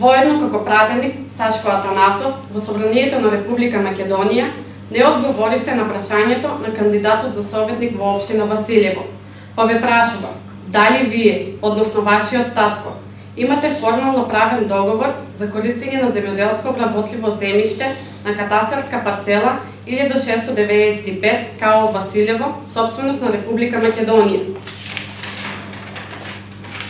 Воедно како пратеник Сашко Атанасов во Собранието на Република Македонија не одговоривте на прашањето на кандидатот за советник во општина Василево. Па ве прашувам, дали вие, односно вашиот татко, имате формално правен договор за користење на земјоделско обработливо земјиште на катастарска парцела 1695 КАО Василево, собственост на Република Македонија?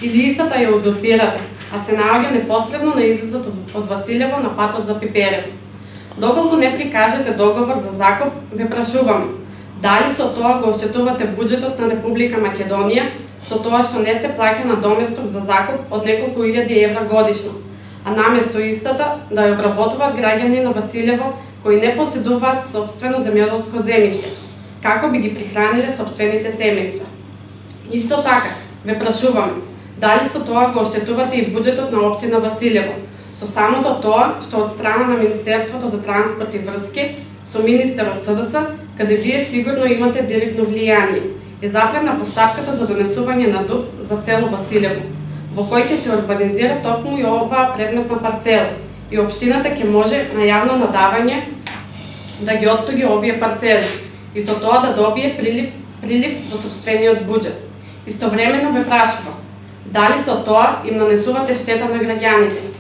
Или истата ја узурпирате, а се наоѓа непосредно на излезот од Василево на патот за Пиперево? Доколку не прикажете договор за закуп, ве прашуваме, дали со тоа го оштетувате буџетот на Република Македонија, со тоа што не се плаќа на доместок за закуп од неколку илјади евра годишно, а наместо истата да ја обработуваат граѓани на Василево кои не поседуваат сопствено земјоделско земјиште, како би ги прихраниле сопствените семејства? Исто така, ве прашуваме, дали со тоа го оштетувате и буџетот на општина Василево, со самото тоа што од страна на Министерството за транспорт и врски, со министерот СДС, каде вие сигурно имате директно влијание, е запредна постапката за донесување на ДУП за село Василево, во кој ќе се урбанизира токму и оваа предметна парцела, и општината ќе може на јавно надавање да ги оттуги овие парцели и со тоа да добие прилив во сопствениот буџет. Истовремено ве прашувам, дали со тоа им нанесувате штета на граѓаните?